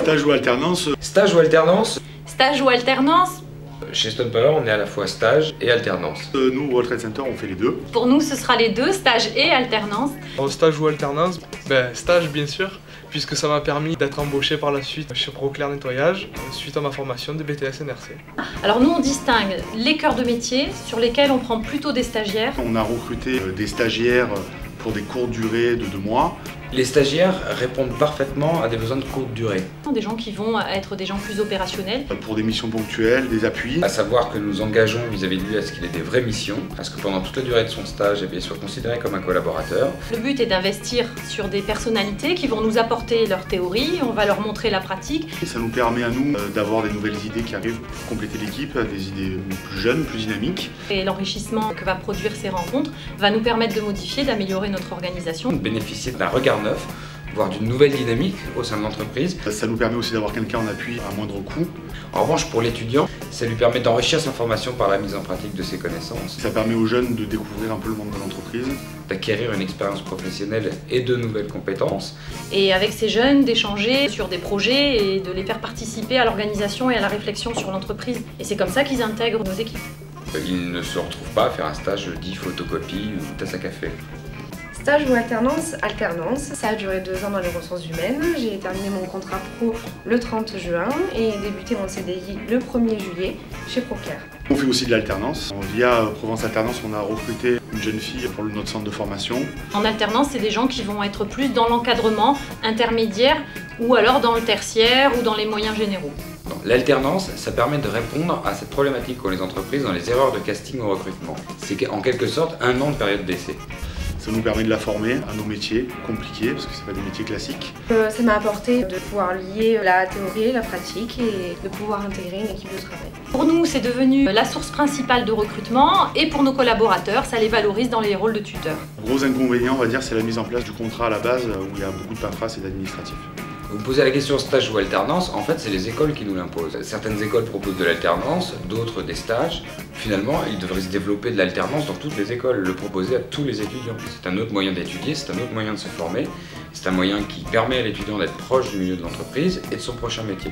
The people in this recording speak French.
Stage ou alternance? Stage ou alternance? Stage ou alternance? Chez Stone Power, on est à la fois stage et alternance. Nous, au World Trade Center, on fait les deux. Pour nous, ce sera les deux, stage et alternance. Stage ou alternance? Stage bien sûr, puisque ça m'a permis d'être embauché par la suite chez Proclair Nettoyage, suite à ma formation de BTS NRC. Alors nous, on distingue les cœurs de métier sur lesquels on prend plutôt des stagiaires. On a recruté des stagiaires pour des courtes durées de 2 mois. Les stagiaires répondent parfaitement à des besoins de courte durée. Des gens qui vont être des gens plus opérationnels. Pour des missions ponctuelles, des appuis. À savoir que nous engageons vis-à-vis de lui à ce qu'il ait des vraies missions, à ce que pendant toute la durée de son stage, il soit considéré comme un collaborateur. Le but est d'investir sur des personnalités qui vont nous apporter leur théorie, on va leur montrer la pratique. Et ça nous permet à nous d'avoir des nouvelles idées qui arrivent pour compléter l'équipe, des idées plus jeunes, plus dynamiques. Et l'enrichissement que va produire ces rencontres va nous permettre de modifier, d'améliorer notre organisation. Bénéficier d'un regard neuf, voire d'une nouvelle dynamique au sein de l'entreprise. Ça nous permet aussi d'avoir quelqu'un en appui à moindre coût. En revanche, pour l'étudiant, ça lui permet d'enrichir sa formation par la mise en pratique de ses connaissances. Ça permet aux jeunes de découvrir un peu le monde de l'entreprise. D'acquérir une expérience professionnelle et de nouvelles compétences. Et avec ces jeunes, d'échanger sur des projets et de les faire participer à l'organisation et à la réflexion sur l'entreprise. Et c'est comme ça qu'ils intègrent nos équipes. Ils ne se retrouvent pas à faire un stage dit photocopie ou tasse à café. Stage ou alternance? Alternance. Ça a duré 2 ans dans les ressources humaines. J'ai terminé mon contrat pro le 30 juin et débuté mon CDI le 1er juillet chez Proclair. On fait aussi de l'alternance. Via Provence Alternance, on a recruté une jeune fille pour notre centre de formation. En alternance, c'est des gens qui vont être plus dans l'encadrement intermédiaire ou alors dans le tertiaire ou dans les moyens généraux. L'alternance, ça permet de répondre à cette problématique qu'ont les entreprises dans les erreurs de casting au recrutement. C'est en quelque sorte 1 an de période d'essai. Ça nous permet de la former à nos métiers compliqués, parce que ce n'est pas des métiers classiques. Ça m'a apporté de pouvoir lier la théorie et la pratique et de pouvoir intégrer une équipe de travail. Pour nous, c'est devenu la source principale de recrutement et pour nos collaborateurs, ça les valorise dans les rôles de tuteurs. Le gros inconvénient, on va dire, c'est la mise en place du contrat à la base, où il y a beaucoup de paperasse et d'administratif. Vous me posez la question stage ou alternance, en fait c'est les écoles qui nous l'imposent. Certaines écoles proposent de l'alternance, d'autres des stages. Finalement, il devrait se développer de l'alternance dans toutes les écoles, le proposer à tous les étudiants. C'est un autre moyen d'étudier, c'est un autre moyen de se former, c'est un moyen qui permet à l'étudiant d'être proche du milieu de l'entreprise et de son prochain métier.